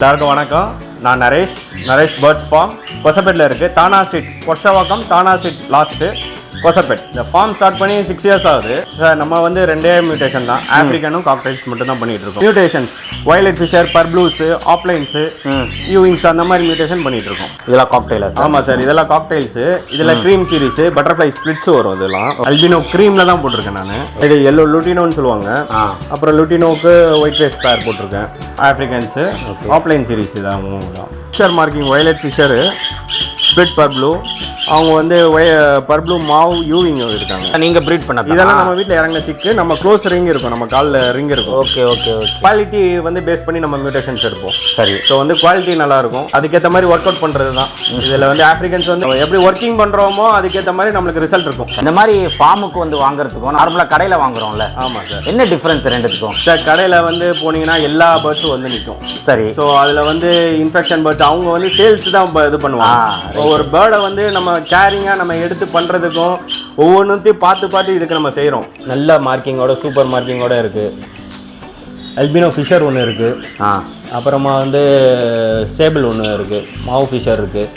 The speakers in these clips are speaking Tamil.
எல்லாருக்கும் வணக்கம். நான் நரேஷ் பேர்ட்ஸ் ஃபார்ம் கொசப்பேட்டில் இருக்குது. தானா ஸ்ட்ரீட் கொர்ஷவாக்கம், தானா ஸ்ட்ரீட் லாஸ்ட்டு கொசப்பேட். இந்த ஃபார்ம் ஸ்டார்ட் பண்ணி 6 years ஆகுது. நம்ம வந்து 2 மியூட்டேஷன் தான், ஆப்ரிக்கனும் காக்டைல்ஸ் மட்டும் தான் பண்ணிட்டு இருக்கோம். மியூட்டேஷன்ஸ் வயலட் ஃபிஷர், பர்ப்ளூஸு, ஆப்லைன்ஸு, யூவிங்ஸ் அந்த மாதிரி மியூட்டேஷன் பண்ணிட்டு இருக்கோம். இதெல்லாம் காக்டைலா? ஆமாம் சார், இதெல்லாம் காக்டைல்ஸு. இதில் க்ரீம் சீரிஸு, பட்டர்ஃப்ளை ஸ்பிளிட்ஸு வரும். இதெல்லாம் அல்பினோ க்ரீமில் தான் போட்டிருக்கேன் நான். இது எல்லோ லுட்டினோன்னு சொல்லுவாங்க. அப்புறம் லுட்டினோவுக்கு ஒயிட் ஃபேஸ் பேர் போட்டிருக்கேன். ஆப்ரிக்கன்ஸு, ஆப்லைன் சீரிஸ் இதான். Fisher marking violet fisher, split purple. அவங்க வந்து பர்ப்ளூ மாவு யூவிங் இருக்காங்க. நீங்கள் ப்ரீட் பண்ண இதெல்லாம் நம்ம வீட்டில் இறங்கின சிக்கு. நம்ம க்ளோஸ் ரிங் இருக்கும், நம்ம காலில் ரிங் இருக்கும். Okay okay okay. குவாலிட்டி வந்து பேஸ் பண்ணி நம்ம மியூட்டேஷன்ஸ் எடுப்போம். சரி. ஸோ வந்து குவாலிட்டி நல்லாயிருக்கும். அதுக்கேற்ற மாதிரி ஒர்க் அவுட் பண்ணுறது தான். இதில் வந்து ஆப்ரிக்கன்ஸ் வந்து எப்படி ஒர்க்கிங் பண்ணுறோமோ அதுக்கேற்ற மாதிரி நம்மளுக்கு ரிசல்ட் இருக்கும். இந்த மாதிரி ஃபார்முக்கு வந்து வாங்குறதுக்கும் நார்மலாக கடையில் வாங்குறோம்ல? ஆமாம் சார். என்ன டிஃப்ரென்ஸ் ரெண்டுத்துக்கும்? சார், கடையில் வந்து போனீங்கன்னா எல்லா பேர்ட்ஸும் வந்து நிற்கும். சரி. ஸோ அதில் வந்து இன்ஃபெக்ஷன் பேர்ட்ஸ் அவங்க வந்து சேல்ஸ் தான் இது பண்ணுவாங்க. ஒரு பேர்டை வந்து நம்ம கேரிங்காக நம்ம எடுத்து பண்ணுறதுக்கும் ஒவ்வொன்றுத்தையும் பார்த்து இதுக்கு நம்ம செய்கிறோம். நல்ல மார்க்கிங்கோட, சூப்பர் மார்க்கிங்கோட இருக்குது. அல்பினோ ஃபிஷர் ஒன்று இருக்குது. அப்புறமா வந்து சேபிள் ஒன்று இருக்குது. மாவு ஃபிஷர் இருக்குது.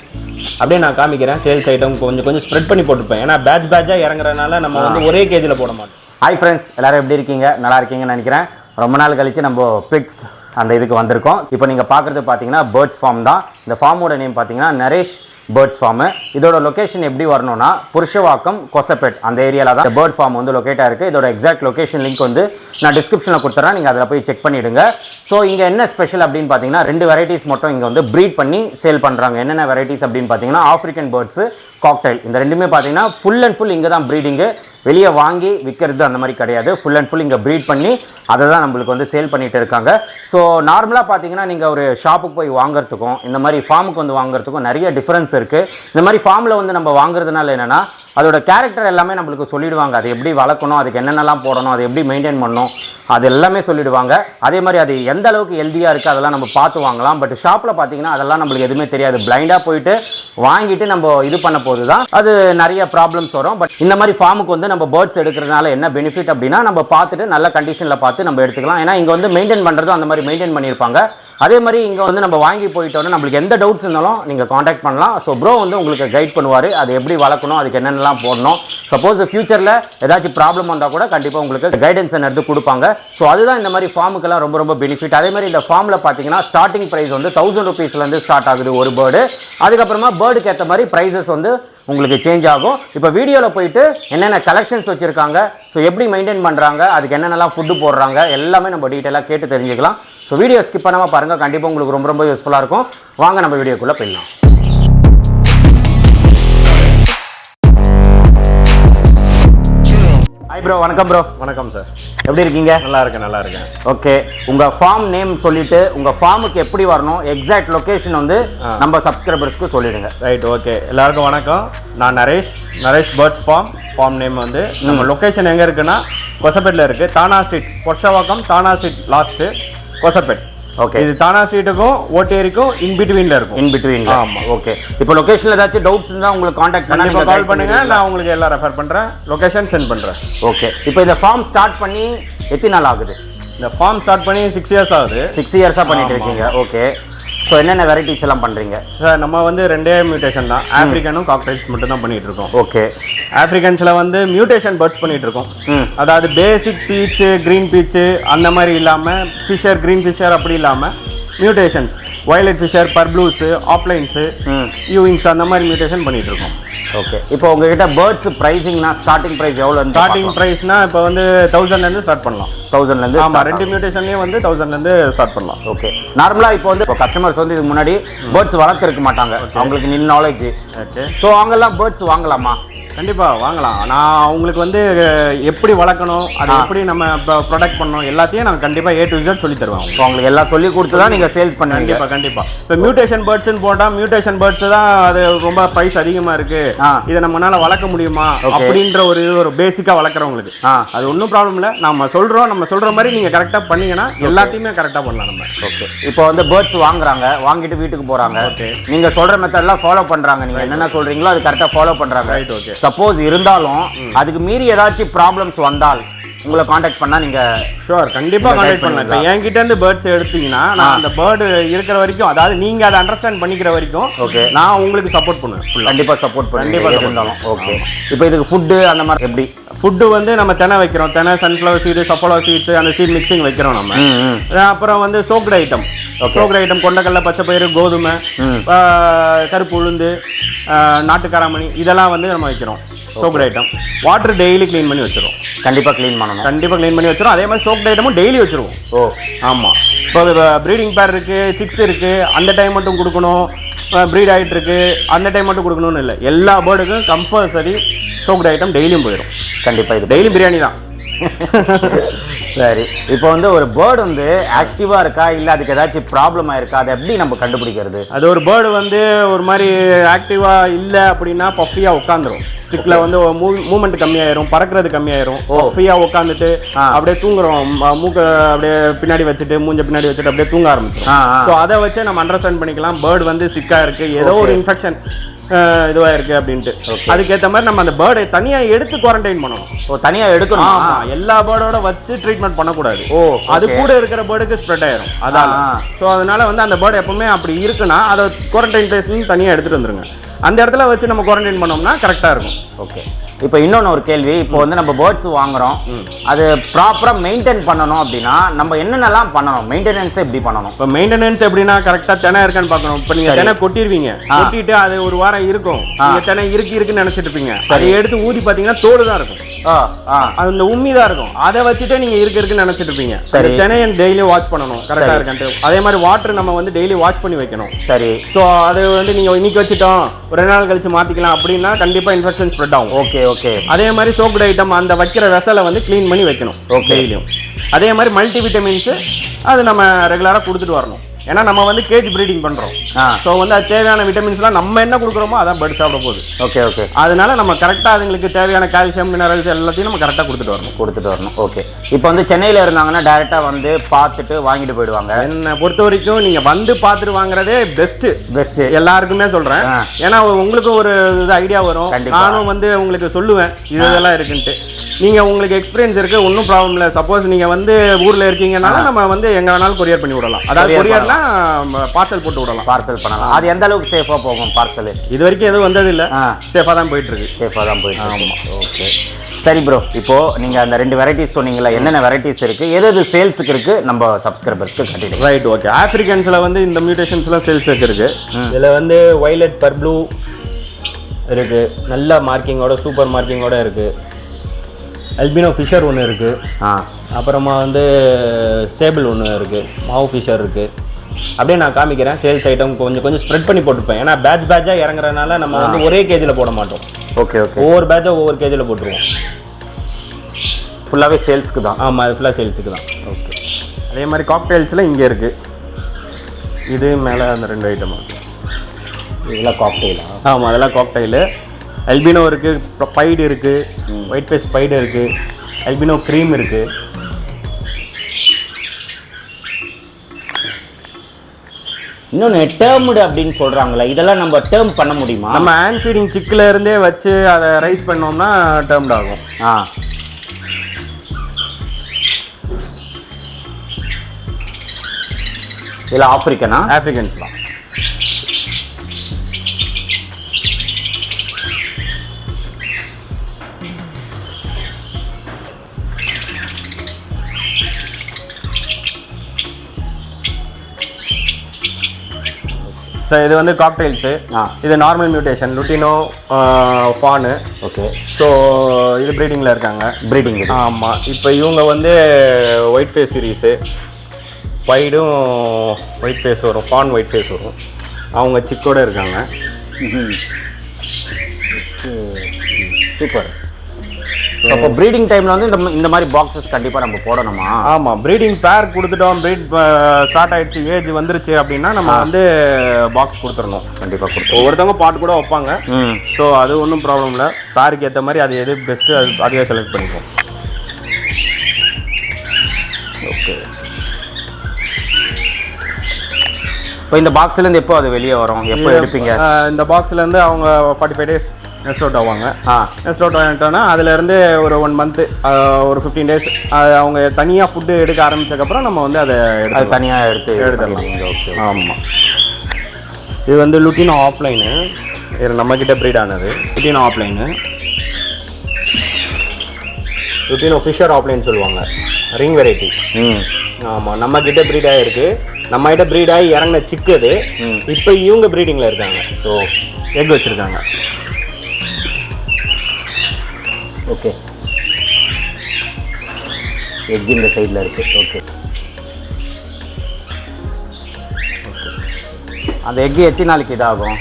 அப்படியே நான் காமிக்கிறேன். சேல்ஸ் ஐட்டம் கொஞ்சம் ஸ்ப்ரெட் பண்ணி போட்டுப்பேன். ஏன்னா பேட்சாக இறங்குறதுனால நம்ம வந்து ஒரே கேஜில் போட மாட்டோம். ஹாய் ஃப்ரெண்ட்ஸ், எல்லோரும் எப்படி இருக்கீங்க? நல்லா இருக்கீங்கன்னு நினைக்கிறேன். ரொம்ப நாள் கழித்து நம்ம பிக்ஸ் அந்த இதுக்கு வந்திருக்கோம். இப்போ நீங்கள் பார்க்குறது பார்த்தீங்கன்னா பேர்ட்ஸ் ஃபார்ம் தான். இந்த ஃபார்மோட நேம் பார்த்தீங்கன்னா நரேஷ் பேர்ட்ஸ் ஃபார்மு. இதோட லொக்கேஷன் எப்படி வரணும்னா புருஷவாக்கம், கொசப்பேட் அந்த ஏரியாவில் தான் பேர்ட் ஃபார்ம் வந்து லொக்கேட்டாக இருக்குது. இதோட எக்ஸாக்ட் லொக்கேஷன் லிங்க் வந்து நான் டிஸ்கிரிப்ஷனில் கொடுத்துறேன். நீங்கள் அதில் போய் செக் பண்ணிவிடுங்க. ஸோ இங்கே என்ன ஸ்பெஷல் அப்படின்னு பார்த்தீங்கன்னா 2 வெரைட்டிஸ் மட்டும் இங்கே வந்து ப்ரீட் பண்ணி சேல் பண்ணுறாங்க. என்னென்ன வெரைட்டிஸ் அப்படின்னு பார்த்தீங்கன்னா ஆஃப்ரிக்கன் பேர்ட்ஸு, காக்டைல். இந்த ரெண்டுமே பார்த்தீங்கன்னா ஃபுல் அண்ட் ஃபுல் இங்கே தான் ப்ரீடிங்கு. வெளியே வாங்கி விற்கிறது அந்த மாதிரி கிடையாது. ஃபுல் அண்ட் ஃபுல் இங்கே ப்ரீட் பண்ணி அதை தான் நம்மளுக்கு வந்து சேல் பண்ணிகிட்டு இருக்காங்க. ஸோ நார்மலாக பார்த்தீங்கன்னா நீங்கள் ஒரு ஷாப்புக்கு போய் வாங்குறதுக்கும் இந்த மாதிரி ஃபார்முக்கு வந்து வாங்குறதுக்கும் நிறைய டிஃப்ரென்ஸ் இருக்குது. இந்த மாதிரி ஃபார்மில் வந்து நம்ம வாங்குறதுனால என்னென்னா அதோட கேரக்டர் எல்லாமே நம்மளுக்கு சொல்லிடுவாங்க. அது எப்படி வளர்க்கணும், அதுக்கு என்னென்னலாம் போடணும், அதை எப்படி மெயின்டைன் பண்ணணும், அது எல்லாமே சொல்லிடுவாங்க. அதே மாதிரி அது எந்த அளவுக்கு ஹெல்த்தியாக இருக்குது அதெல்லாம் நம்ம பார்த்து வாங்கலாம். பட் ஷாப்பில் பார்த்தீங்கன்னா அதெல்லாம் நம்மளுக்கு எதுவுமே தெரியாது. பிளைண்டாக போயிட்டு வாங்கிட்டு நம்ம இது பண்ண போது தான் அது நிறைய ப்ராப்ளம்ஸ் வரும். பட் இந்த மாதிரி ஃபார்முக்கு வந்து நம்ம பேர்ட்ஸ் எடுக்கிறதுனால என்ன பெனிஃபிட் அப்படின்னா நம்ம பார்த்துட்டு நல்ல கண்டிஷனில் பார்த்து நம்ம எடுத்துக்கலாம். ஏன்னா இங்கே வந்து மெயின்டைன் பண்ணுறதும் அந்த மாதிரி மெயின்டைன் பண்ணியிருப்பாங்க. அதே மாதிரி இங்கே வந்து நம்ம வாங்கி போயிட்டோன்னா நம்மளுக்கு எந்த டவுட்ஸ் இருந்தாலும் நீங்கள் காண்டாக்ட் பண்ணலாம். ஸோ ப்ரோ வந்து உங்களுக்கு கைட் பண்ணுவார். அது எப்படி வளர்க்கணும், அதுக்கு என்னென்னலாம் போடணும். சப்போஸ் ஃபியூச்சரில் ஏதாச்சும் ப்ராப்ளம் வந்தால் கூட கண்டிப்பாக உங்களுக்கு கைடன்ஸ் எடுத்து கொடுப்பாங்க. ஸோ அதுதான் இந்த மாதிரி ஃபார்முக்கெல்லாம் ரொம்ப பெனிஃபிட். அதே மாதிரி இந்த ஃபார்மில் பார்த்தீங்கன்னா ஸ்டார்டிங் ப்ரைஸ் வந்து 1000 rupeesலேருந்து ஸ்டார்ட் ஆகுது ஒரு பேர்டு. அதுக்கப்புறமா பேர்டுக்கு ஏற்ற மாதிரி ப்ரைஸஸ் வந்து உங்களுக்கு சேஞ்ச் ஆகும். இப்போ வீடியோவில் போயிட்டு என்னென்ன கலெக்ஷன்ஸ் வச்சுருக்காங்க, ஸோ எப்படி மெயின்டைன் பண்ணுறாங்க, அதுக்கு என்னென்னலாம் ஃபுட்டு போடுறாங்க எல்லாமே நம்ம டீட்டெயிலாக கேட்டு தெரிஞ்சுக்கலாம். ஸோ வீடியோ ஸ்கிப் பண்ணாமல் பாருங்கள். கண்டிப்பாக உங்களுக்கு ரொம்ப யூஸ்ஃபுல்லாக இருக்கும். வாங்க நம்ம வீடியோக்குள்ளே போயிடலாம். Hi bro. வணக்கம் ப்ரோ. வணக்கம் சார். எப்படி இருக்கீங்க? நல்லா இருக்கேன். ஓகே, உங்கள் ஃபார்ம் நேம் சொல்லிவிட்டு உங்கள் ஃபார்முக்கு எப்படி வரணும், எக்ஸாக்ட் லொக்கேஷன் வந்து நம்ம சப்ஸ்கிரைபர்ஸ்க்கு சொல்லிவிடுங்க. Right, okay. எல்லாருக்கும் வணக்கம். நான் நரேஷ் பேர்ட்ஸ் ஃபார்ம் நேம் வந்து நம்ம லொக்கேஷன் எங்கே இருக்குன்னா கொசப்பேட்டில் இருக்குது. தானா ஸ்ட்ரீட் கொர்ஷவாக்கம், தானா ஸ்ட்ரீட் லாஸ்ட்டு கொசப்பேட். ஓகே, இது தானா ஸ்ட்ரீட்டுக்கும் ஓட்டேரிக்கும் இன்பிட்வீனில் இருக்கும். இன்பிட்வீனில். ஆமாம். ஓகே, இப்போ லொக்கேஷனில் ஏதாச்சும் டவுட்ஸ் இருந்தால் உங்களுக்கு காண்டாக்ட் பண்ணி நீங்கள் கால் பண்ணுங்கள். நான் உங்களுக்கு எல்லாம் ரெஃபர் பண்ணுறேன், லொக்கேஷன் சென்ட் பண்ணுறேன். ஓகே, இப்போ இந்த ஃபார்ம் ஸ்டார்ட் பண்ணி எத்தனை நாள் ஆகுது? இந்த ஃபார்ம் ஸ்டார்ட் பண்ணி 6 years ஆகுது. 6 years பண்ணிட்டு இருக்கீங்க. ஓகே, ஸோ என்னென்ன வெரைட்டிஸ் எல்லாம் பண்ணுறீங்க? சார், நம்ம வந்து 2 மியூட்டேஷன் தான், ஆப்ரிக்கனும் காக்டைல்ஸ் மட்டும் தான் பண்ணிட்டு இருக்கோம். ஓகே, ஆப்ரிக்கன்ஸில் வந்து மியூட்டேஷன் பேர்ட்ஸ் பண்ணிட்டு இருக்கோம். அதாவது பேசிக் பீச்சு, க்ரீன் பீச்சு அந்த மாதிரி இல்லாமல் ஃபிஷர், க்ரீன் ஃபிஷர் அப்படி இல்லாமல் மியூட்டேஷன்ஸ் வயலட் ஃபிஷர், பர்ப்ளூஸு, ஆப்லைன்ஸு, யூவிங்ஸ் அந்த மாதிரி மியூட்டேஷன் பண்ணிட்டு இருக்கோம். ஓகே, இப்போ உங்ககிட்ட பேர்ட்ஸ் ப்ரைஸிங்னா ஸ்டார்டிங் ப்ரைஸ் எவ்வளோ? ஸ்டார்டிங் ப்ரைஸ்னா இப்போ வந்து 1000லேருந்து ஸ்டார்ட் பண்ணலாம். 1000லேருந்து? ஆமாம், 2 மியூட்டேஷன்லேயும் வந்து 1000லேருந்து ஸ்டார்ட் பண்ணலாம். ஓகே, நார்மலாக இப்போ வந்து கஸ்டமர்ஸ் வந்து இதுக்கு முன்னாடி பேர்ட்ஸ் வளர்த்துருக்க மாட்டாங்க. அவங்களுக்கு நில் நாலேஜ். ஓகே, ஸோ அவங்கெல்லாம் பேர்ட்ஸ் வாங்கலாமா? கண்டிப்பாக வாங்கலாம். நான் அவங்களுக்கு வந்து எப்படி வளர்க்கணும், அதை எப்படி நம்ம ப்ரொடக்ட் பண்ணணும் எல்லாத்தையும் நான் கண்டிப்பாக A to Z சொல்லி தருவேன். ஸோ அவங்களுக்கு எல்லாம் சொல்லி கொடுத்து தான் நீங்கள் சேல்ஸ் பண்ணுவீங்க? கண்டிப்பாக. இப்போ மியூட்டேஷன் பேர்ட்ஸ்ன்னு போட்டால் மியூட்டேஷன் பேர்ட்ஸ் தான் அது ரொம்ப ப்ரைஸ் அதிகமாக இருக்குது, இதை நம்மளால வளர்க்க முடியுமா அப்படின்ற ஒரு பேசிக்கா வளர்க்குறவங்களுக்கு அது ஒன்றும் ப்ராப்ளம் இல்லை. நம்ம சொல்ற மாதிரி நீங்க கரெக்டா பண்ணீங்கன்னா எல்லாத்தையுமே கரெக்டா பண்ணலாம் நம்ம. ஓகே, இப்போ வந்து பேர்ட்ஸ் வாங்குறாங்க, வாங்கிட்டு வீட்டுக்கு போறாங்க. நீங்க சொல்ற மெத்தட்லாம் ஃபாலோ பண்றாங்க, நீங்க என்னென்ன சொல்றீங்களோ அது கரெக்டா ஃபாலோ பண்றாங்க. ரைட். ஓகே. சப்போஸ் இருந்தாலும் அதுக்கு மீறி ஏதாச்சும் ப்ராப்ளம்ஸ் வந்தால் உங்களை காண்டாக்ட் பண்ணா நீங்க ஷூர் கண்டிப்பா காண்டாக்ட் பண்ணலாம். இப்போ என்கிட்ட இருந்து பேர்ட்ஸ் எடுத்தீங்கன்னா நான் அந்த பேர்டு இருக்கிற வரைக்கும், அதாவது நீங்க அதை அண்டர்ஸ்டாண்ட் பண்ணிக்கிற வரைக்கும் ஓகே நான் உங்களுக்கு சப்போர்ட் பண்ணுவேன். கண்டிப்பா சப்போர்ட் பண்ணுவேன் கண்டிப்பா இருந்தாலும். ஓகே, இப்போ இதுக்கு ஃபுட்டு அந்த மாதிரி எப்படி? ஃபுட்டு வந்து நம்ம தெனை வைக்கிறோம், தெனை சன்ஃப்ளவர் சீடு சப்போலா சீட்ஸ் அந்த சீட் மிக்சிங் வைக்கிறோம் நம்ம. அப்புறம் வந்து சோக்டு ஐட்டம், கொண்டக்கடலை, பச்சைப்பயிறு, கோதுமை, கருப்பு உளுந்து, நாட்டுக்காராமணி இதெல்லாம் வந்து நம்ம வைக்கிறோம் soaked item. Water daily clean பண்ணி வச்சிருவோம். கண்டிப்பாக க்ளீன் பண்ணணும். கண்டிப்பாக க்ளீன் பண்ணி வச்சிரும். அதே மாதிரி சோக்டு ஐட்டமும் டெய்லி வச்சிருவோம். ஓ ஆமாம். இப்போ ப்ரீடிங் பேர் இருக்குது, சிக்ஸ் இருக்குது, அந்த டைம் மட்டும் கொடுக்கணும். ப்ரீட் ஆகிட்டு இருக்கு அந்த டைம் மட்டும் கொடுக்கணும்னு இல்லை, எல்லா பேர்டுக்கும் கம்பல்சரி சோக்டு ஐட்டம் டெய்லியும் போயிடும். கண்டிப்பாக இது டெய்லி பிரியாணி தான். சரி, இப்போ வந்து ஒரு பேர்டு வந்து ஆக்டிவா இருக்கா இல்லை அதுக்கு ஏதாச்சும் ப்ராப்ளம் ஆயிருக்கா, அதை எப்படி நம்ம கண்டுபிடிக்கிறது? அது ஒரு பேர்டு வந்து ஒரு மாதிரி ஆக்டிவா இல்லை அப்படின்னா பஃபியா உட்காந்துரும். ஸ்டிக்ல வந்து மூவ்மெண்ட் கம்மியாயிரும், பறக்கிறது கம்மியாயிரும். பஃபியா உட்காந்துட்டு அப்படியே தூங்குறோம், மூக்க அப்படியே பின்னாடி வச்சுட்டு மூஞ்ச பின்னாடி வச்சுட்டு அப்படியே தூங்க ஆரம்பிச்சோம். ஸோ அதை வச்சு நம்ம அண்டர்ஸ்டாண்ட் பண்ணிக்கலாம் பேர்டு வந்து சிக்கா இருக்கு, ஏதோ ஒரு இன்ஃபெக்ஷன் இதுவா இருக்கு அப்படின்ட்டு. அதுக்கேற்ற மாதிரி நம்ம அந்த பேர்டை தனியா எடுத்து குவாரண்டைன் பண்ணணும். ஓ தனியா எடுக்கணும். ஆமா, எல்லா பேர்டோட வச்சு ட்ரீட்மெண்ட் பண்ணக்கூடாது. ஓ அது கூட இருக்கிற பேர்டுக்கு ஸ்ப்ரெட் ஆயிரும். அதான். ஸோ அதனால வந்து அந்த பேர்டு எப்பவுமே அப்படி இருக்குன்னா அதை குவாரண்டைன் பிளேஸ்ல தனியா எடுத்துட்டு வந்துருங்க. அந்த இடத்துல வச்சு நம்ம குவாரண்டைன் பண்ணோம்னா கரெக்டா இருக்கும். ஓகே, இப்போ இன்னொன்று ஒரு கேள்வி, இப்போ வந்து நம்ம பேர்ட்ஸ் வாங்குறோம், அது ப்ராப்பராக மெயின்டைன் பண்ணணும் அப்படின்னா நம்ம என்னென்னலாம் பண்ணணும்? மெயின்டெனன்ஸ் எப்படி பண்ணணும்? இப்போ மெயின்டெனன்ஸ் எப்படின்னா கரெக்டாக தினை இருக்கான்னு பார்க்கணும். இப்போ நீங்கள் தினை கொட்டிடுவீங்க, கொட்டிட்டு அது ஒரு வாரம் இருக்கும், நீங்கள் தினை இருக்குன்னு நினச்சிட்டு இருப்பீங்க. அதை எடுத்து ஊதி பார்த்தீங்கன்னா தோடு தான் இருக்கும், அந்த உம்மி தான் இருக்கும். அதை வச்சுட்டு நீங்கள் இருக்குன்னு நினச்சிட்டு இருப்பீங்க. சரி, தினையை டெய்லி வாட்ச் பண்ணணும் கரெக்டாக இருக்கான்ட்டு. அதே மாதிரி வாட்டர் நம்ம வந்து டெய்லி வாட்ச் பண்ணி வைக்கணும். சரி, ஸோ அது வந்து நீங்கள் இன்னைக்கு வச்சுட்டோம் ஒரு 2 நாள் கழிச்சு மாற்றிக்கலாம் அப்படின்னா கண்டிப்பாக இன்ஃபெக்ஷன் ஸ்ப்ரெட் ஆகும். Okay okay. அதே மாதிரி சோப்டு ஐட்டம் அந்த வைக்கிற வெசலை வந்து க்ளீன் பண்ணி வைக்கணும் டெய்லியும். அதே மாதிரி மல்டி விட்டமின்ஸ் அது நம்ம ரெகுலராக கொடுத்துட்டு வரணும். ஏன்னா நம்ம வந்து கேஜ் ப்ரீடிங் பண்ணுறோம். ஸோ வந்து அது தேவையான விட்டமின்ஸ்லாம் நம்ம என்ன கொடுக்குறோமோ அதான் பேர்டு சாப்பிட போகுது. Okay okay. அதனால நம்ம கரெக்டாக அதுங்களுக்கு தேவையான கால்சியம் மினரல்ஸ் எல்லாத்தையும் நம்ம கரெக்டாக கொடுத்துட்டு வரணும். ஓகே, இப்போ வந்து சென்னையில் இருந்தாங்கன்னா டேரெக்டாக வந்து பார்த்துட்டு வாங்கிட்டு போயிடுவாங்க. என்னை பொறுத்த வரைக்கும் நீங்கள் வந்து பார்த்துட்டு வாங்குறதே பெஸ்ட்டு எல்லாருக்குமே சொல்கிறேன். ஏன்னா உங்களுக்கு ஒரு இது ஐடியா வரும். நானும் வந்து உங்களுக்கு சொல்லுவேன் இதெல்லாம் இருக்குன்ட்டு. நீங்கள் உங்களுக்கு எக்ஸ்பீரியன்ஸ் இருக்குது, ஒன்றும் ப்ராப்ளம் இல்லை. சப்போஸ் நீங்கள் வந்து ஊரில் இருக்கீங்கன்னாலும் நம்ம வந்து எங்கே வேணாலும் கொரியர் பண்ணி விடலாம். அதாவது கொரியர்னா பார்சல் போட்டு விடலாம். பார்சல் பண்ணலாம். அது எந்த அளவுக்கு சேஃபாக போகும் பார்சல்? இது வரைக்கும் எதுவும் வந்தது இல்லை, சேஃபாக தான் போயிட்டு இருக்கு. ஆமாம். ஓகே சரி ப்ரோ, இப்போ நீங்கள் அந்த 2 வெரைட்டிஸ் சொன்னீங்களா, என்னென்ன வெரைட்டிஸ் இருக்குது, எது சேல்ஸுக்கு இருக்குது நம்ம சப்ஸ்கிரைபர்ஸ்க்கு கட்டிட்டு? ரைட். ஓகே, ஆஃப்ரிக்கன்ஸில் வந்து இந்த மியூட்டேஷன்ஸ்லாம் சேல்ஸுக்கு இருக்குது. இதில் வந்து வைலட் பர் ப்ளூ இருக்குது, நல்ல மார்க்கிங்கோட சூப்பர் மார்க்கிங்கோட இருக்குது. அல்பினோ ஃபிஷர் ஒன்று இருக்குது, அப்புறமா வந்து சேபிள் ஒன்று இருக்குது, மாவு ஃபிஷர் இருக்குது. அப்படியே நான் காமிக்கிறேன். சேல்ஸ் ஐட்டம் கொஞ்சம் ஸ்ப்ரெட் பண்ணி போட்டுப்பேன். ஏன்னா பேட்சாக இறங்குறதுனால நம்ம வந்து ஒரே கேஜில் போட மாட்டோம். Okay okay. ஒவ்வொரு பேட்சாக ஒவ்வொரு கேஜில் போட்டுருவோம். ஃபுல்லாகவே சேல்ஸுக்கு தான். ஆமாம், அது ஃபுல்லாக சேல்ஸுக்கு தான். ஓகே. அதே மாதிரி காக்டெயில்ஸில் இங்கே இருக்குது, இது மேலே அந்த 2 ஐட்டம். இதெல்லாம் காக்டெயிலா? ஆமாம், அதெல்லாம் காக்டெயிலு. அல்பினோ இருக்குது, பைடு இருக்குது, ஒயிட் ஃபேஸ் பைடு இருக்குது, அல்பினோ க்ரீம் இருக்குது. இன்னொன்று டேர்ம்டு அப்படின்னு சொல்கிறாங்களே, இதெல்லாம் நம்ம டேர்ம் பண்ண முடியுமா? நம்ம ஹேண்ட் ஃபீடிங் சிக்கில் இருந்தே வச்சு அதை ரைஸ் பண்ணோம்னா டேர்ம்டு ஆகும். இதில் ஆஃப்ரிக்கன்ஸ் தான். இது வந்து காக்டெயில்ஸு, இது normal mutation lutino fawn. Okay. So இது ப்ரீடிங்கில் இருக்காங்க. ப்ரீடிங். ஆமாம். இப்போ இவங்க வந்து ஒயிட் ஃபேஸ் சீரீஸு, பைடும் ஒயிட் ஃபேஸ் வரும், ஃபான் ஒயிட் ஃபேஸ் வரும். அவங்க சிக்கோட இருக்காங்க. சூப்பர். அப்போ ப்ரீடிங் டைமில் வந்து இந்த மாதிரி பாக்ஸஸ் கண்டிப்பாக நம்ம போடணுமா? ஆமாம், ப்ரீடிங் பேர் கொடுத்துட்டோம், ப்ரீட் ஸ்டார்ட் ஆகிடுச்சு, ஏஜ் வந்துருச்சு அப்படின்னா நம்ம வந்து பாக்ஸ் கொடுத்துடணும். கண்டிப்பாக கொடுத்து ஒவ்வொருத்தவங்க பாட் கூட வைப்பாங்க. ஸோ அது ஒன்றும் ப்ராப்ளம் இல்லை. பேருக்கு ஏற்ற மாதிரி அது எது பெஸ்ட்டு அதுவே செலக்ட் பண்ணிப்போம். ஓகே. இப்போ இந்த பாக்ஸ்லேருந்து எப்போ அது வெளியே வரும், எப்போ எடுப்பீங்க? இந்த பாக்ஸ்லேருந்து அவங்க 45 days நெஸ்ட் அவுட் ஆவாங்க. நெஸ்ட் அவுட் ஆகிட்டோன்னா அதுலேருந்து ஒரு 1 month, ஒரு 15 days அவங்க தனியாக ஃபுட்டு எடுக்க ஆரம்பித்ததுக்கப்புறம் நம்ம வந்து அதை தனியாக எடுத்துடலாம். ஓகே. ஆமாம், இது வந்து லுட்டினோ ஆஃப்லைனு, இது நம்மக்கிட்ட ப்ரீட் ஆனது. Lutino opaline, lutino Fischer opaline சொல்லுவாங்க, ரிங் வெரைட்டி. ஆமாம், நம்மக்கிட்ட ப்ரீட் ஆகிருக்கு. நம்மகிட்ட ப்ரீட் ஆகி இறங்கின சிக்கு அது. இப்போ இவங்க ப்ரீடிங்கில் இருக்காங்க. ஸோ எக் வச்சுருக்காங்க. ஓகே, எக் இந்த சைடில் இருக்குது. ஓகே, அந்த எக்கு எத்தனை நாளைக்கு இதாகும்?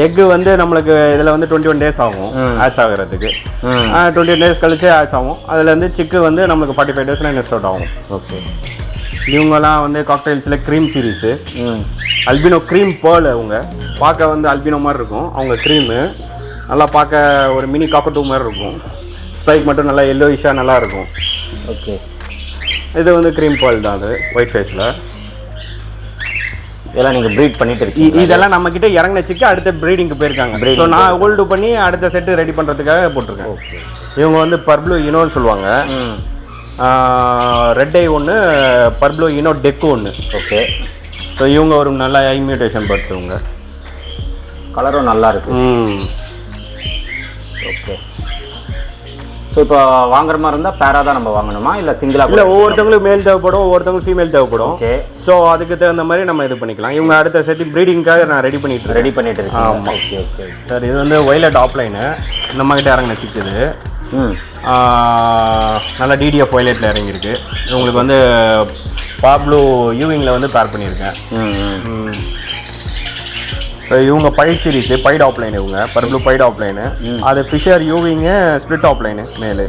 எக்கு வந்து நம்மளுக்கு இதில் வந்து 21 days ஆகும் ஆட்ச் ஆகிறதுக்கு. 21 days கழிச்சு ஆட்ச் ஆகும். அதுலேருந்து சிக்கு வந்து நம்மளுக்கு 45 days நெஸ்ட் அவுட் ஆகும். ஓகே. இவங்கெல்லாம் வந்து காக்டெயில்ஸில் cream series, albino cream pearl. அவங்க பார்க்க வந்து அல்பினோ மாதிரி இருக்கும். அவங்க க்ரீமு நல்லா பார்க்க ஒரு மினி காக்கட்டூ மாதிரி இருக்கும். ஸ்பைக் மட்டும் நல்லா எல்லோயிஷாக நல்லா இருக்கும். ஓகே. இது வந்து க்ரீம் பேர்ல் தான், அது ஒயிட் ஃபேஸில். இதெல்லாம் நீங்கள் ப்ரீட் பண்ணிட்டு இருக்கீங்க? இதெல்லாம் நம்மக்கிட்ட இறங்கின சிக்கு அடுத்த ப்ரீடிங்க்கு போயிருக்காங்க. ஸோ நான் ஹோல்டு பண்ணி அடுத்த செட்டு ரெடி பண்ணுறதுக்காக போட்டிருக்கேன். ஓகே. இவங்க வந்து பர்ப்ளூ இனோன்னு சொல்லுவாங்க. ரெட் ஐ ஒன்று, பர்ப்ளூ இனோ டெக்கு ஒன்று. ஓகே. ஸோ இவங்க ஒரு நல்ல ஐ மியூட்டேஷன் பர்ட்ஸ். இவங்க கலரும் நல்லா இருக்கு. ஓகே. ஸோ இப்போ வாங்குற மாதிரி இருந்தால் பேராக தான் நம்ம வாங்கணுமா, இல்லை சிங்கிளாக? இல்லை, ஒவ்வொருத்தவங்களுக்கு மேல் தேவைப்படும், ஒவ்வொருத்தவங்களுக்கு ஃபீமேல் தேவைப்படும். ஓகே. ஸோ அதுக்கு தகுந்த மாதிரி நம்ம இது பண்ணிக்கலாம். இவங்க அடுத்த செட்டு ப்ரீடிங்காக நான் ரெடி பண்ணிட்டு இருக்கேன். ஆமாம். ஓகே ஓகே சார், இது வந்து ஒய்லட் ஆஃப்லைனு நம்மகிட்ட இறங்கின சிக்குது. நல்லா டிடிஎஃப் ஒய்லெட்டில் இறங்கியிருக்கு. இவங்களுக்கு வந்து பாப்ளூ யூவிங்கில் வந்து பேர் பண்ணியிருக்கேன். இவங்க பைட் சீரீஸு, பைட் ஆஃப்லைன். இவங்க பர்ப்ளூ பைட் ஆஃப்லைனு. அது ஃபிஷர் யூவிங்கு ஸ்ப்ளிட் ஆஃப்லைனு மேலு.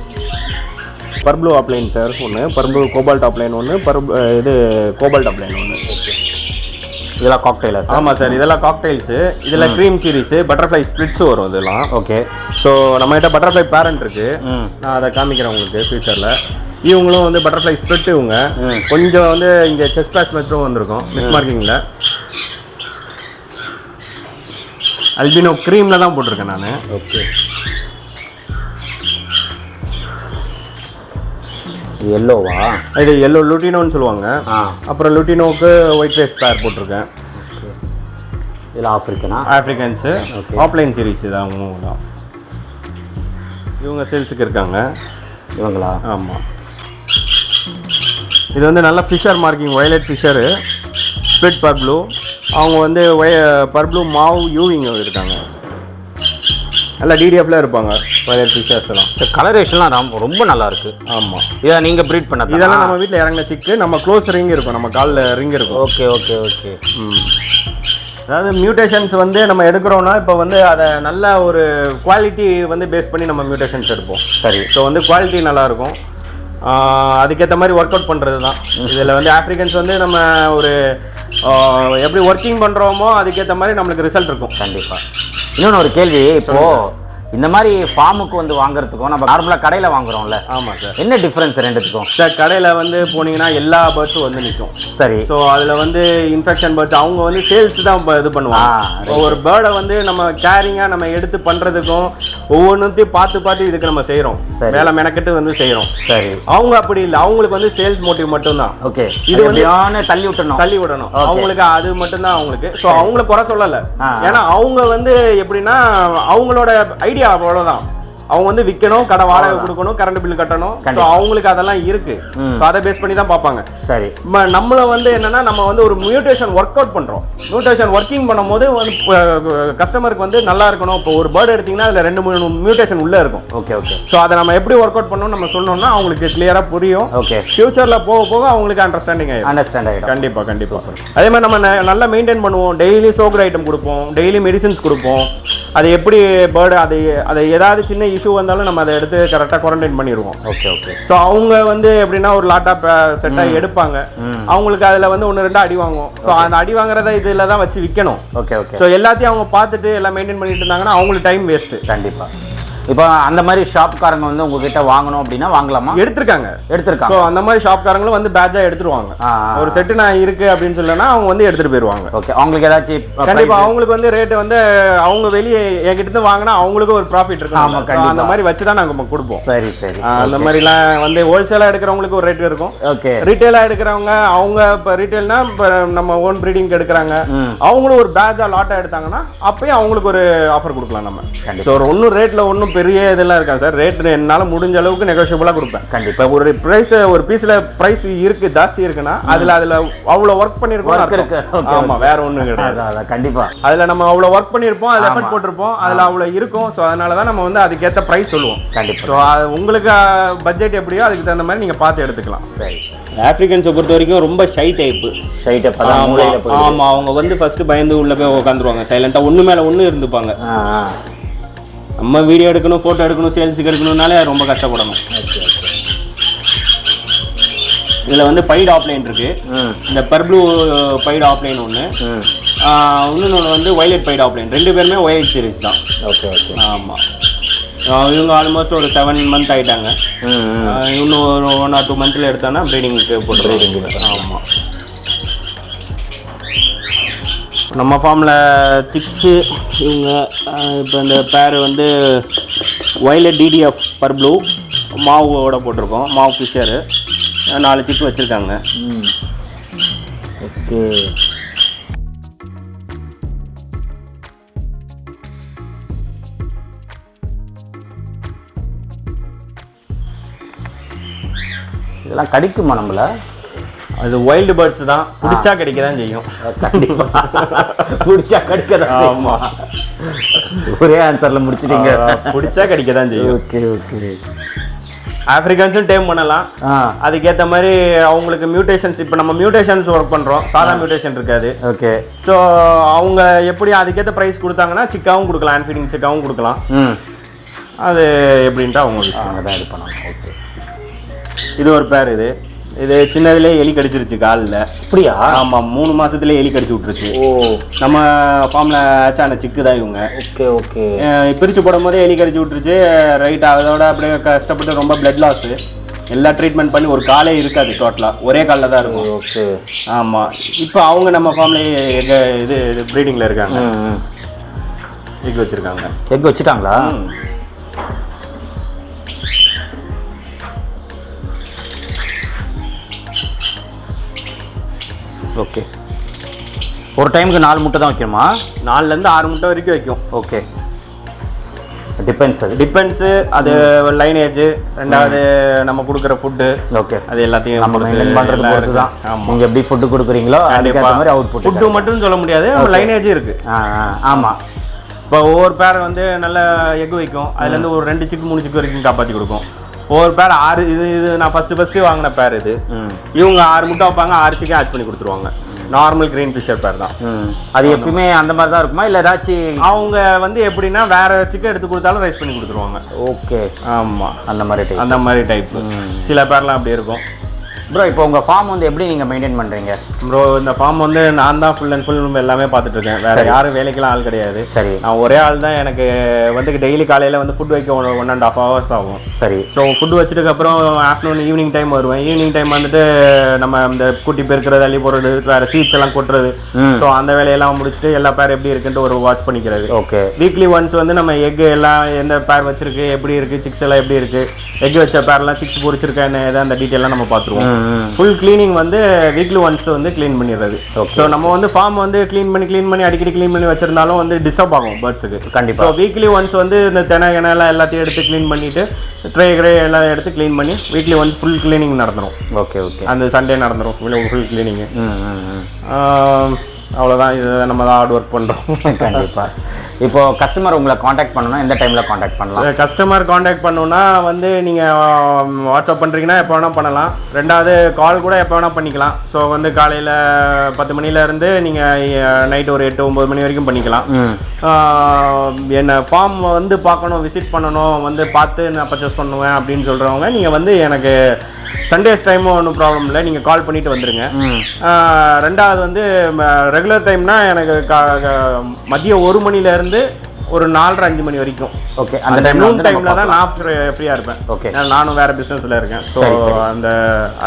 பர்ப்ளூ ஆஃப்லைன் சார் ஒன்று, பர்ப்ளூ கோபால்ட் ஆஃப்லைன் ஒன்று, இது கோபால்ட் ஆஃப்லைன் ஒன்று. ஓகே. இதெல்லாம் காக்டெயிலா? ஆமாம் சார், இதெல்லாம் காக்டெயில்ஸு. இதில் க்ரீம் சீரீஸு, பட்டர்ஃப்ளை ஸ்ப்ளிட்ஸ் வரும் இதெல்லாம். ஓகே. ஸோ நம்மகிட்ட பட்டர்ஃப்ளை பேரண்ட் இருக்குது. நான் அதை காமிக்கிறேன் உங்களுக்கு ஃபியூச்சரில். இவங்களும் வந்து பட்டர்ஃப்ளை ஸ்ப்ளிட். இவங்க கொஞ்சம் வந்து இங்கே செஸ்ட் பேட்ச் மட்டும் வந்திருக்கும் மிஸ் மார்க்கிங்கில். அல்பினோ க்ரீமில் தான் போட்டிருக்கேன் நான். ஓகே. எல்லோவா? இது எல்லோ லுட்டினோன்னு சொல்லுவாங்க. அப்புறம் லுட்டினோவுக்கு ஒயிட் ஃபேஸ் பேர் போட்டிருக்கேன். இதில் ஆஃப்ரிக்கன்ஸு ஆஃப்லைன் சீரீஸ் தான். அவங்க தான் இவங்க சேல்ஸுக்கு இருக்காங்க. இவங்களா? ஆமாம். இது வந்து நல்ல Fisher marking, violet fissure, split பர்ப்ளூ. அவங்க வந்து பர்ப்ளூ மாவு யூவிங் இருக்காங்க. நல்லா டிடிஎஃப்ல இருப்பாங்க வயலட் ஃபிஷர்ஸ் எல்லாம். இந்த கலரேஷன்லாம் ரொம்ப நல்லா இருக்கு. ஆமாம், இதை நீங்கள் ப்ரீட் பண்ண? இதெல்லாம் நம்ம வீட்டில் இறங்கின சிக்கு. நம்ம க்ளோஸ் ரிங் இருக்கும், நம்ம காலில் ரிங் இருக்கும். Okay okay okay. அதாவது மியூட்டேஷன்ஸ் வந்து நம்ம எடுக்கிறோன்னா இப்போ வந்து அதை நல்ல ஒரு குவாலிட்டி வந்து பேஸ் பண்ணி நம்ம மியூட்டேஷன்ஸ் எடுப்போம். சரி. ஸோ வந்து குவாலிட்டி நல்லாயிருக்கும். அதுக்கேற்ற மாதிரி ஒர்க் அவுட் பண்ணுறது தான். இதில் வந்து ஆஃப்ரிக்கன்ஸ் வந்து நம்ம ஒரு எப்படி ஒர்க்கிங் பண்ணுறோமோ அதுக்கேற்ற மாதிரி நம்மளுக்கு ரிசல்ட் இருக்கும். கண்டிப்பாக. இன்னொன்று ஒரு கேள்வி, இப்போது இந்த மாதிரி ஃபார்முக்கு வந்து வாங்குறதுக்கும் நம்ம நார்மலாக கடையில் வாங்குறோம்ல? ஆமாம் சார். என்ன டிஃப்ரென்ஸ் ரெண்டுத்துக்கும்? சார், கடையில் வந்து போனீங்கன்னா எல்லா பேர்ட்ஸும் வந்து நிற்கும். சரி. ஸோ அதில் வந்து இன்ஃபெக்ஷன் பேர்ட்ஸ் அவங்க வந்து சேல்ஸ் தான் இது பண்ணுவாங்க. ஒரு பேர்டை வந்து நம்ம கேரிங்காக நம்ம எடுத்து பண்ணுறதுக்கும் ஒவ்வொன்றுத்தையும் பார்த்து இதுக்கு நம்ம செய்கிறோம், வேலை மெனக்கெட்டு வந்து செய்கிறோம். சரி. அவங்க அப்படி இல்லை, அவங்களுக்கு வந்து சேல்ஸ் மோட்டிவ் மட்டும்தான். ஓகே. இது வந்து தள்ளி விடணும் அவங்களுக்கு, அது மட்டும்தான் அவங்களுக்கு. ஸோ அவங்கள குறை சொல்லலை. ஏன்னா அவங்க வந்து எப்படின்னா அவங்களோட ஐடியா அவ்வளவுதான். அவங்க வந்து விற்கணும், கடை வாடகை கொடுக்கணும், கரண்ட் பில் கட்டணும். ஸோ அவங்களுக்கு அதெல்லாம் இருக்கு. ஸோ அதை பேஸ் பண்ணி தான் பார்ப்பாங்க. சரி. நம்மள வந்து என்னன்னா நம்ம வந்து ஒரு மியூட்டேஷன் ஒர்க் அவுட் பண்றோம். மியூட்டேஷன் ஒர்க்கிங் பண்ணும்போது கஸ்டமருக்கு வந்து நல்லா இருக்கணும். இப்போ ஒரு பேர்டு எடுத்தீங்கன்னா அதுல 2-3 மியூட்டேஷன் உள்ள இருக்கும். Okay okay. ஸோ அதை நம்ம எப்படி ஒர்க் அவுட் பண்ணணும் நம்ம சொன்னோம்னா அவங்களுக்கு கிளியரா புரியும். ஓகே. ஃபியூச்சர்ல போக அவங்களுக்கு அண்டர்ஸ்டாண்டிங் ஆயிடும். கண்டிப்பா. அதே மாதிரி நம்ம நல்லா மெயின்டைன் பண்ணுவோம். டெய்லி சோகர் ஐட்டம் கொடுப்போம், டெய்லி மெடிசின்ஸ் கொடுப்போம். அது எப்படி பேர்டு அதை ஏதாவது சின்ன இஷ்யூ வந்தாலும் நம்ம அதை எடுத்து கரெக்டாக குவாரண்டைன் பண்ணிடுவோம். Okay okay. ஸோ அவங்க வந்து எப்படின்னா ஒரு லாட்டாக செட்டாக எடுப்பாங்க, அவங்களுக்கு அதில் வந்து 1-2 அடி வாங்குவோம். ஸோ அந்த அடி வாங்குறத இதில் தான் வச்சு விற்கணும். Okay okay. ஸோ எல்லாத்தையும் அவங்க பார்த்துட்டு எல்லாம் மெயின்டைன் பண்ணிட்டு இருந்தாங்கன்னா அவங்களுக்கு டைம் வேஸ்ட்டு. கண்டிப்பாக. இப்போ அந்த மாதிரி ஷாப்காரங்க வந்து உங்ககிட்ட வாங்கணும் அப்படின்னா வாங்கலாமா? எடுத்திருக்காங்க. ஸோ அந்த மாதிரி ஷாப்காரங்களும் வந்து பேட்சாக எடுத்துருவாங்க. ஒரு செட்டு நான் இருக்கு அப்படின்னு சொல்லனா அவங்க வந்து எடுத்துட்டு போயிடுவாங்க. ஓகே. அவங்களுக்கு ஏதாச்சும் கண்டிப்பாக அவங்களுக்கு வந்து ரேட்டு வந்து அவங்க வெளியே என்கிட்ட வாங்கினா அவங்களுக்கு ஒரு ப்ராஃபிட் இருக்கும். ஆமாம், அந்த மாதிரி வச்சு தான் நாங்கள் கொடுப்போம். சரி சரி. அந்த மாதிரிலாம் வந்து ஹோல்சேலாக எடுக்கிறவங்களுக்கு ஒரு ரேட் இருக்கும். ஓகே. ரீட்டெயிலாக எடுக்கிறவங்க அவங்க இப்போ ரீட்டெயில்னா இப்போ நம்ம ஓன் ப்ரீடிங் எடுக்கிறாங்க, அவங்களும் ஒரு பேட்சாக லாட்டாக எடுத்தாங்கன்னா அப்பயும் அவங்களுக்கு ஒரு ஆஃபர் கொடுக்கலாம் நம்ம. ஸோ ஒன்றும் ரேட்டில் ஒன்றும் பெரிய இதெல்லாம் இருக்கா சார், ரேட் என்னால் முடிஞ்ச அளவுக்கு நெகோஷியபிளாக கொடுப்பேன். கண்டிப்பாக ஒரு ப்ரைஸ் ஒரு பீஸில் ப்ரைஸ் இருக்கு ஜாஸ்தி இருக்குன்னா அதில் அவ்வளோ ஒர்க் பண்ணியிருக்கோம். ஆமாம், வேற ஒன்றும் கிடையாது. கண்டிப்பாக அதில் நம்ம அவ்வளோ ஒர்க் பண்ணியிருப்போம், அதில் எஃபர்ட் போட்டிருப்போம், அதில் அவ்வளோ இருக்கும். ஸோ அதனால தான் நம்ம வந்து அதுக்கேற்ற ப்ரைஸ் சொல்லுவோம். கண்டிப்பாக. ஸோ அது உங்களுக்கு பட்ஜெட் எப்படியோ அதுக்கு தகுந்த மாதிரி நீங்கள் பார்த்து எடுத்துக்கலாம். சரி. ஆப்ரிக்கன்ஸை பொறுத்த வரைக்கும் ரொம்ப ஷை டைப்பு. Shy type. ஆமாம், அவங்க வந்து ஃபர்ஸ்ட் பயந்து உள்ள போய் உட்காந்துருவாங்க, சைலண்டாக ஒன்று மேலே ஒன்று இருந்துப்பாங்க. நம்ம வீடியோ எடுக்கணும், ஃபோட்டோ எடுக்கணும், சேல்ஸுக்கு எடுக்கணும்னாலே ரொம்ப கஷ்டப்படணும். இதில் வந்து பைட் ஆப்லைன் இருக்குது. இந்த பர்ப்ளூ பைட் ஆப்லைன் ஒன்று, இன்னொன்று வந்து வயலட் பைட் ஆப்லைன். 2 பேருமே வயலட் சீரிஸ் தான். Okay okay. ஆமாம், இவங்க ஆல்மோஸ்ட் ஒரு 7 மந்த் ஆகிட்டாங்க. இன்னும் ஒரு 1 or 2 மந்த்தில் எடுத்தோன்னா ப்ரீடிங்க்கு போட்டு ப்ரீடிங். ஆமாம். நம்ம ஃபார்மில் சிக்ஸு இவங்க இப்போ இந்த பேர் வந்து வயலட் டிடிஎஃப் பர்ப்ளூ மாவோட போட்டிருக்கோம். மாவு ஃபிஷரு 4 சிக்கு வச்சுருக்காங்க. ஓகே. இதெல்லாம் கடிக்குமா நம்மள? அது வைல்டு பேர்ட்ஸ் தான், பிடிச்சா கிடைக்க தான் செய்யும். கண்டிப்பாக பிடிச்சா கிடைக்க தான். ஆமாம், ஒரே ஆன்சரில் முடிச்சிட்டீங்க. பிடிச்சா கிடைக்க தான் செய்யும். Okay okay. ஆப்ரிக்கன்ஸும் டேம் பண்ணலாம், அதுக்கேற்ற மாதிரி அவங்களுக்கு மியூட்டேஷன்ஸ். இப்போ நம்ம மியூட்டேஷன்ஸ் ஒர்க் பண்ணுறோம், சாதா மியூட்டேஷன் இருக்காது. ஓகே. ஸோ அவங்க எப்படி அதுக்கேற்ற ப்ரைஸ் கொடுத்தாங்கன்னா சிக்காவும் கொடுக்கலாம், ஹேண்ட் ஃபீடிங் சிக்காவும் கொடுக்கலாம். அது எப்படின்ட்டு அவங்களுக்கு தான் இது பண்ணலாம். ஓகே. இது ஒரு பேர். இது சின்னதுலேயே எலி கடிச்சிருச்சு காலில். அப்படியா? ஆமாம், 3 மாதத்துலேயே எலி கடிச்சு விட்டுருச்சு. ஓ. நம்ம ஃபார்மில் ஆச்சான சிக்கு தான் இவங்க. Okay okay. பிரித்து போடும் போதே எலி கடிச்சு விட்டுருச்சு. ரைட், அதோட அப்படியே கஷ்டப்பட்டு ரொம்ப பிளட் லாஸு, எல்லா ட்ரீட்மெண்ட் பண்ணி ஒரு காலே இருக்காது, டோட்டலாக ஒரே காலில் தான் இருக்கும். ஓகே. ஆமாம், இப்போ அவங்க நம்ம ஃபார்ம்லேயே இது ப்ரீடிங்கில் இருக்காங்க. எக் வச்சுருக்காங்க. எக் வச்சுட்டாங்களா? ஓகே. ஒரு டைமுக்கு 4 முட்டை தான் வைக்கணுமா? 4லேருந்து 6 முட்டை வரைக்கும் வைக்கும். ஓகே. டிபெண்ட்ஸு அது லைனேஜ், ரெண்டாவது நம்ம கொடுக்குற ஃபுட்டு. ஓகே. அது எல்லாத்தையும் நம்ம மெயின்டைன் பண்ணுறது பொறுத்து தான். நீங்கள் எப்படி ஃபுட்டு கொடுக்குறீங்களோ அதுக்கு மாதிரி அவுட் புட். ஃபுட்டு மட்டும் சொல்ல முடியாது, லைனேஜும் இருக்குது. ஆமாம். இப்போ ஒவ்வொரு பேரை வந்து நல்ல எக் வைக்கும், அதுலேருந்து ஒரு 2 சிக்கு 3 சிக்கு வரைக்கும் காப்பாற்றி கொடுக்கும். ஒவ்வொரு பேர் 6. இது நான் ஃபஸ்ட்டு வாங்கின பேர். இது இவங்க 6 முட்டை வைப்பாங்க, 6 சிக்கன் ஆட் பண்ணி கொடுத்துருவாங்க. நார்மல் கிரீன் ஃபிஷர் பேர் தான். அது எப்பயுமே அந்த மாதிரி தான் இருக்குமா, இல்லை ஏதாச்சும் அவங்க வந்து எப்படின்னா வேற சிக்கன் எடுத்து கொடுத்தாலும் ரைஸ் பண்ணி கொடுத்துருவாங்க. ஓகே. ஆமாம், அந்த மாதிரி டைப். சில பேர்லாம் அப்படி இருக்கும். ப்ரோ, இப்போ உங்கள் ஃபார்ம் வந்து எப்படி நீங்கள் மெயின்டைன் பண்ணுறீங்க? ப்ரோ, இந்த ஃபார்ம் வந்து நான் தான் ஃபுல் அண்ட் ஃபுல் எல்லாமே பார்த்துட்டு இருக்கேன். வேறு யாரும் வேலைக்கெல்லாம் ஆள் கிடையாது. சரி. நான் ஒரே ஆள் தான். எனக்கு வந்து டெய்லி காலையில் வந்து ஃபுட் வைக்க 1.5 hours ஆகும். சரி. ஸோ ஃபுட் வச்சதுக்கப்புறம் ஆஃப்டர்நூன் ஈவினிங் டைம் வருவேன். ஈவினிங் டைம் வந்துட்டு நம்ம இந்த குட்டி பெருக்கிறது, அள்ளி போடுறது, வேறு சீட்ஸ் எல்லாம் கொட்டுறது. ஸோ அந்த வேலையெல்லாம் முடிச்சுட்டு எல்லா பேர் எப்படி இருக்குன்ட்டு ஒரு வாட்ச் பண்ணிக்கிறது. ஓகே. வீக்லி ஒன்ஸ் வந்து நம்ம எக் எல்லாம் எந்த பேர் வச்சிருக்கு, எப்படி இருக்குது, சிக்ஸ் எல்லாம் எப்படி இருக்குது, எக் வச்ச பேர்லாம் சிக்ஸ் பொறிச்சிருக்கேன்னு அந்த டீட்டெயிலாம் நம்ம பார்த்துருவோம். ஃபுல் கிளீனிங் வந்து வீக்லி ஒன்ஸ் வந்து க்ளீன் பண்ணிடுறது. ஸோ நம்ம வந்து ஃபார்ம் வந்து க்ளீன் பண்ணி அடிக்கடி க்ளீன் பண்ணி வச்சிருந்தாலும் வந்து டிஸ்டர்ப் ஆகும் பேர்ட்ஸுக்கு. கண்டிப்பாக. ஸோ வீக்லி ஒன்ஸ் வந்து இந்த தெனைலாம் எல்லாத்தையும் எடுத்து க்ளீன் பண்ணிவிட்டு ட்ரே எல்லாம் எடுத்து க்ளீன் பண்ணி வீக்லி ஒன்ஸ் ஃபுல் கிளீனிங் நடந்துடும். Okay okay. அந்த சண்டே நடந்துடும் ஃபுல் கிளீனிங்கு. அவ்வளோதான். இது நம்ம தான் ஹார்ட் ஒர்க் பண்ணுறோம். கண்டிப்பாக. இப்போ கஸ்டமர் உங்களை காண்டாக்ட் பண்ணணும்னா எந்த டைமில் காண்டாக்ட் பண்ணலாம்? கஸ்டமர் காண்டாக்ட் பண்ணணும்னா வந்து நீங்கள் வாட்ஸ்அப் பண்ணுறீங்கன்னா எப்போ வேணால் பண்ணலாம். ரெண்டாவது கால் கூட எப்போ வேணால் பண்ணிக்கலாம். ஸோ வந்து காலையில் 10 மணிலேருந்து நீங்கள் நைட்டு ஒரு 8-9 மணி வரைக்கும் பண்ணிக்கலாம். என்ன ஃபார்ம் வந்து பார்க்கணும், விசிட் பண்ணணும், வந்து பார்த்து நான் பர்ச்சேஸ் பண்ணுவேன் அப்படின்னு சொல்கிறவங்க நீங்கள் வந்து எனக்கு சண்டேஸ் டைமும் ஒன்றும் ப்ராப்ளம் இல்லை, நீங்கள் கால் பண்ணிவிட்டு வந்துடுங்க. ரெண்டாவது வந்து ரெகுலர் டைம்னா எனக்கு மதியம் 1 மணிலேருந்து ஒரு 4:30-5 மணி வரைக்கும். ஓகே, அந்த நூன் டைமில் தான் நான் ஃப்ரீயாக இருப்பேன். ஓகே, நானும் வேறு பிஸ்னஸில் இருக்கேன். ஸோ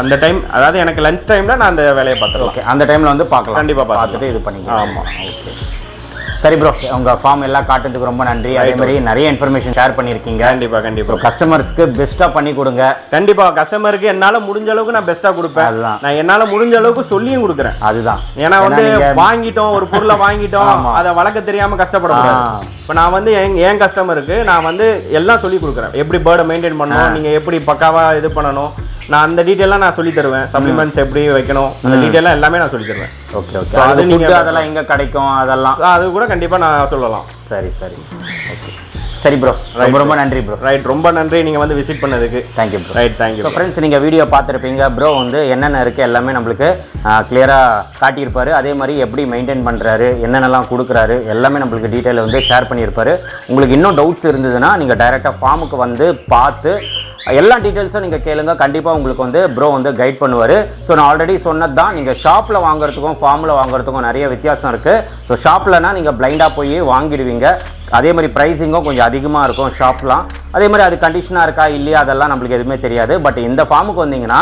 அந்த டைம், அதாவது எனக்கு லஞ்ச் டைமில் நான் அந்த வேலையை பார்த்துருவேன். ஓகே, அந்த டைமில் வந்து பார்க்கலாம், கண்டிப்பாக பார்த்துட்டு இது பண்ணிக்கலாம். ஆமாம். ஓகே, சரி ப்ரோ, உங்கள் ஃபார்ம் எல்லாம் காட்டுறதுக்கு ரொம்ப நன்றி. அதே மாதிரி நிறைய இன்ஃபர்மேஷன் ஷேர் பண்ணியிருக்கீங்க. கண்டிப்பாக கஸ்டமர்ஸ்க்கு பெஸ்ட்டாக பண்ணி கொடுங்க. கண்டிப்பாக கஸ்டமருக்கு என்னால் முடிஞ்ச அளவுக்கு நான் பெஸ்ட்டாக கொடுப்பேன். அதுதான், நான் என்னால் முடிஞ்ச அளவுக்கு சொல்லியும் கொடுக்குறேன். அதுதான், ஏன்னா வந்து வாங்கிட்டோம், ஒரு பொருளை வாங்கிட்டோம், அதை வளர்க்க தெரியாமல் கஷ்டப்படக்கூடாது. இப்போ நான் வந்து என் கஸ்டமருக்கு நான் வந்து எல்லாம் சொல்லி கொடுக்குறேன். எப்படி பேர்டை மெயின்டைன் பண்ணணும், நீங்கள் எப்படி பக்காவாக இது பண்ணணும், நான் அந்த டீட்டெயிலாம் நான் சொல்லி தருவேன். சப்ளிமெண்ட்ஸ் எப்படி வைக்கணும், அந்த டீட்டெயிலாம் எல்லாமே நான் சொல்லி தருவேன். ஓகே ஓகே, அது நீங்கள் அதெல்லாம் எங்கே கிடைக்கும் அதெல்லாம் அது கூட கண்டிப்பாக நான் சொல்லலாம். சரி சரி, ஓகே சரி ப்ரோ, ரொம்ப ரொம்ப நன்றி ப்ரோ. ரைட், ரொம்ப நன்றி நீங்கள் வந்து விசிட் பண்ணதுக்கு. Thank you bro. Right, thank you. So friends, நீங்கள் வீடியோ பார்த்துருப்பீங்க. ப்ரோ வந்து என்னென்ன இருக்குது எல்லாமே நம்மளுக்கு கிளியராக காட்டியிருப்பார். அதே மாதிரி எப்படி மெயின்டைன் பண்ணுறாரு, என்னென்னலாம் கொடுக்குறாரு எல்லாமே நம்மளுக்கு டீட்டெயில் வந்து ஷேர் பண்ணியிருப்பார். உங்களுக்கு இன்னும் டவுட்ஸ் இருந்ததுன்னா நீங்கள் டைரெக்டாக ஃபார்முக்கு வந்து பார்த்து எல்லா டீட்டெயில்ஸும் நீங்கள் கேளுங்க. கண்டிப்பாக உங்களுக்கு வந்து ப்ரோ வந்து கைட் பண்ணுவார். ஸோ நான் ஆல்ரெடி சொன்னது தான், நீங்கள் ஷாப்பில் வாங்குறதுக்கும் ஃபார்மில் வாங்குறதுக்கும் நிறைய வித்தியாசம் இருக்குது. ஸோ ஷாப்லனா நீங்கள் பிளைண்டாக போய் வாங்கிடுவீங்க. அதே மாதிரி ப்ரைஸிங்கும் கொஞ்சம் அதிகமாக இருக்கும் ஷாப்லாம். அதே மாதிரி அது கண்டிஷனாக இருக்கா இல்லையா அதெல்லாம் நம்மளுக்கு எதுவுமே தெரியாது. பட் இந்த ஃபார்முக்கு வந்தீங்கன்னா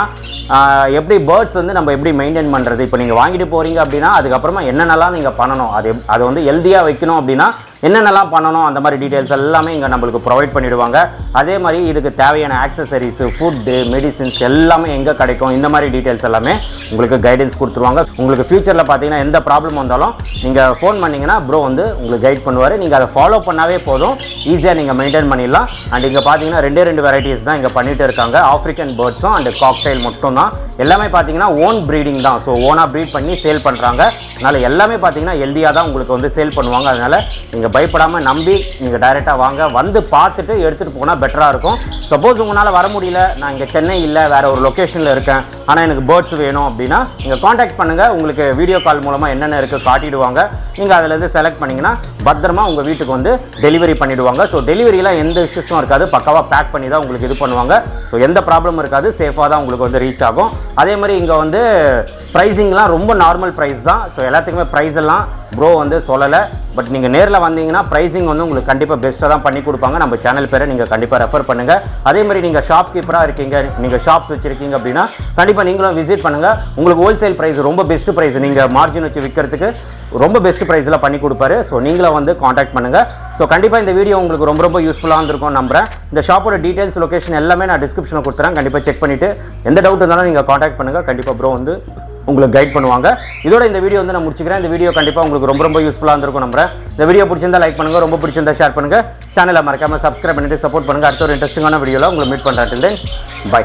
எப்படி பேர்ட்ஸ் வந்து நம்ம எப்படி மெயின்டைன் பண்ணுறது, இப்போ நீங்கள் வாங்கிட்டு போகிறீங்க அப்படின்னா அதுக்கப்புறமா என்னென்னலாம் நீங்கள் பண்ணணும், அதை வந்து ஹெல்த்தியாக வைக்கணும் அப்படின்னா என்னென்னலாம் பண்ணணும், அந்த மாதிரி டீட்டெயில்ஸ் எல்லாமே இங்கே நம்மளுக்கு ப்ரொவைட் பண்ணிவிடுவாங்க. அதே மாதிரி இதுக்கு தேவையான ஆக்சசரிஸு, ஃபுட்டு, மெடிசின்ஸ் எல்லாமே எங்கே கிடைக்கும், இந்த மாதிரி டீட்டெயில்ஸ் எல்லாமே உங்களுக்கு கைடன்ஸ் கொடுத்துருவாங்க. உங்களுக்கு ஃபியூச்சரில் பார்த்தீங்கன்னா எந்த ப்ராப்ளம் வந்தாலும் நீங்கள் ஃபோன் பண்ணிங்கன்னா ப்ரோ வந்து உங்களுக்கு கைட் பண்ணுவார். நீங்கள் அதை ஃபாலோ பண்ணாவே போதும், ஈஸியாக நீங்கள் மெயின்டைன் பண்ணிடலாம். அண்ட் இங்கே பார்த்தீங்கன்னா 2 வெரைட்டிஸ் தான் இங்கே பண்ணிட்டு இருக்காங்க. ஆஃப்ரிக்கன் பேர்ட்ஸும் அண்ட் காக்டைல் மட்டும் தான். எல்லாமே பார்த்தீங்கன்னா ஓன் ப்ரீடிங் தான். ஸோ ஓனாக ப்ரீட் பண்ணி சேல் பண்ணுறாங்க. அதனால் எல்லாமே பார்த்தீங்கன்னா ஹெல்த்தியாக தான் உங்களுக்கு வந்து சேல் பண்ணுவாங்க. அதனால் நீங்கள் பயப்படாமல் நம்பி நீங்கள் டைரெக்டாக வாங்க, வந்து பார்த்துட்டு எடுத்துகிட்டு போனால் பெட்டராக இருக்கும். சப்போஸ் உங்களால் வர முடியல, நான் இங்கே சென்னை இல்லை வேறு ஒரு லொக்கேஷனில் இருக்கேன், ஆனால் எனக்கு பேர்ட்ஸ் வேணும் அப்படின்னா நீங்கள் காண்டாக்ட் பண்ணுங்கள். உங்களுக்கு வீடியோ கால் மூலமாக என்னென்ன இருக்குது காட்டிடுவாங்க. நீங்கள் அதிலேருந்து செலக்ட் பண்ணிங்கன்னா பத்திரமா உங்கள் வீட்டுக்கு வந்து டெலிவரி பண்ணிவிடுவாங்க. ஸோ டெலிவரியில் எந்த இஷ்யூஸும் இருக்காது, பக்காவாக பேக் பண்ணி தான் உங்களுக்கு இது பண்ணுவாங்க. ஸோ எந்த ப்ராப்ளமும் இருக்காது, சேஃபாக தான் உங்களுக்கு வந்து ரீச் ஆகும். அதே மாதிரி இங்கே வந்து ப்ரைஸிங்லாம் ரொம்ப நார்மல் ப்ரைஸ் தான். ஸோ எல்லாத்துக்குமே ப்ரைஸ் எல்லாம் ப்ரோ வந்து சொல்லலை. பட் நீங்கள் நேரில் வந்தீங்கன்னா ப்ரைஸிங் வந்து உங்களுக்கு கண்டிப்பாக பெஸ்ட்டாக தான் பண்ணி கொடுப்பாங்க. நம்ம சேனல் பேரை நீங்கள் கண்டிப்பாக ரெஃபர் பண்ணுங்கள். அதே மாதிரி நீங்கள் ஷாப் கீப்பராக இருக்கீங்க, நீங்கள் ஷாப்ஸ் வச்சுருக்கீங்க அப்படின்னா கண்டிப்பாக நீங்களும் விசிட் பண்ணுங்கள். உங்களுக்கு ஹோல்சேல் ப்ரைஸ் ரொம்ப பெஸ்ட் ப்ரைஸ், நீங்கள் மார்ஜின் வச்சு விற்கிறதுக்கு ரொம்ப பெஸ்ட் ப்ரைஸில் பண்ணி கொடுப்பாரு. ஸோ நீங்களும் வந்து காண்டாக்ட் பண்ணுங்கள். ஸோ கண்டிப்பாக இந்த வீடியோ உங்களுக்கு ரொம்ப ரொம்ப யூஸ்ஃபுல்லாக இருந்திருக்கும் நம்புறேன். இந்த ஷாப்போட டீட்டெயில்ஸ், லொகேஷன் எல்லாமே நான் டிஸ்கிரிப்ஷனில் கொடுத்துறேன். கண்டிப்பாக செக் பண்ணிவிட்டு எந்த டவுட் இருந்தாலும் நீங்கள் காண்டாக்ட் பண்ணுங்கள். கண்டிப்பாக ப்ரோ வந்து உங்களுக்கு கைட் பண்ணுவாங்க. இதோட இந்த வீடியோ வந்து நான் முடிச்சுக்கிறேன். இந்த வீடியோ கண்டிப்பாக உங்களுக்கு ரொம்ப ரொம்ப யூஸ்ஃபுல்லாக இருந்திருக்கும் நம்புறேன். இந்த வீடியோ பிடிச்சிருந்தா லைக் பண்ணுங்கள், ரொம்ப பிடிச்சிருந்தா ஷேர் பண்ணுங்கள். சேனலை மறக்காமல் சப்ஸ்கிரைப் பண்ணிட்டு சப்போர்ட் பண்ணுங்கள். அடுத்த ஒரு இன்ட்ரெஸ்டிங்கான வீடியோவில் உங்களை மீட் பண்ணுறேன். பை.